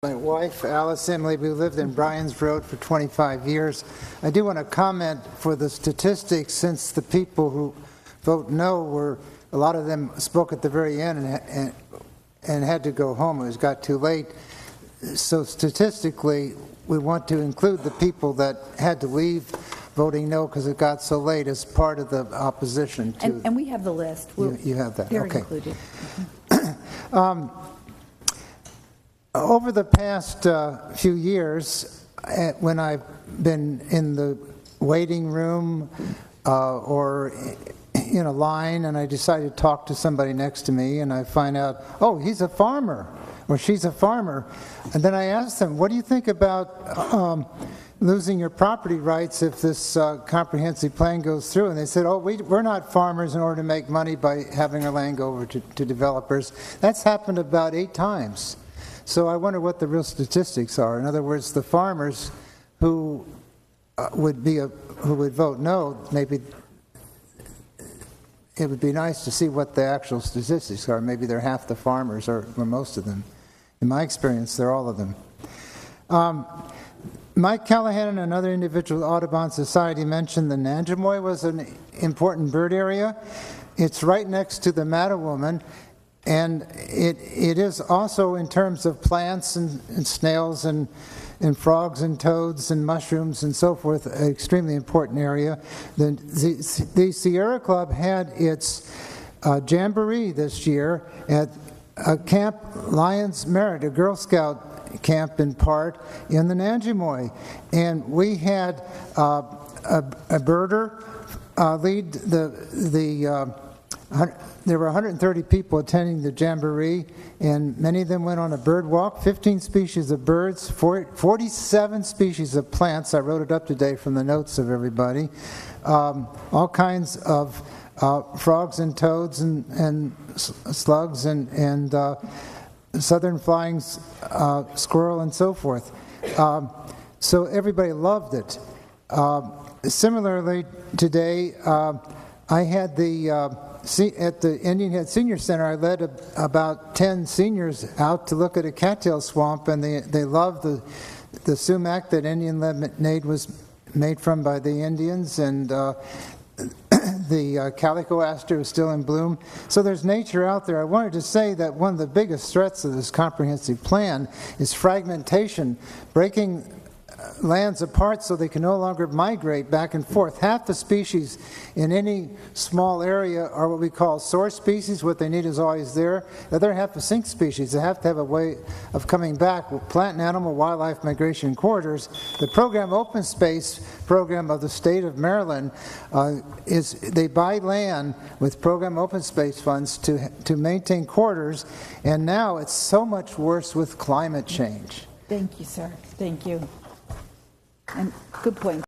My wife, Alice Emily, we lived in Bryan's Road for 25 years. I do want to comment for the statistics, since the people who vote no were, a lot of them spoke at the very end and had to go home. It got too late. So statistically, we want to include the people that had to leave voting no because it got so late as part of the opposition. And we have the list. You have that, They're okay. included. Over the past few years, when I've been in the waiting room or in a line and I decide to talk to somebody next to me and I find out, oh, he's a farmer or she's a farmer, and then I ask them, what do you think about losing your property rights if this comprehensive plan goes through? And they said, oh, we're not farmers in order to make money by having our land go over to developers. That's happened about 8 times. So I wonder what the real statistics are. In other words, the farmers who would vote no, maybe it would be nice to see what the actual statistics are. Maybe they're half the farmers or most of them. In my experience, they're all of them. Mike Callahan and another individual Audubon Society mentioned the Nanjamoy was an important bird area. It's right next to the Mattawoman. And it is also, in terms of plants and snails and frogs and toads and mushrooms and so forth, an extremely important area. The Sierra Club had its jamboree this year at Camp Lions Merit, a Girl Scout camp in part in the Nanjamoy. And we had a birder lead there were 130 people attending the jamboree, and many of them went on a bird walk. 15 species of birds, 47 species of plants. I wrote it up today from the notes of everybody. All kinds of frogs and toads and slugs and southern flying squirrel and so forth. So everybody loved it. Similarly, today I had at the Indian Head Senior Center, I led about 10 seniors out to look at a cattail swamp, and they loved the sumac that Indian lemonade was made from by the Indians, and the calico aster is still in bloom. So there's nature out there. I wanted to say that one of the biggest threats of this comprehensive plan is fragmentation, breaking lands apart so they can no longer migrate back and forth. Half the species in any small area are what we call source species. What they need is always there. The other half are sink species. They have to have a way of coming back. Plant and animal wildlife migration corridors. The program Open Space program of the state of Maryland they buy land with program Open Space funds to maintain corridors, and now it's so much worse with climate change. Thank you, sir. Thank you. And good point.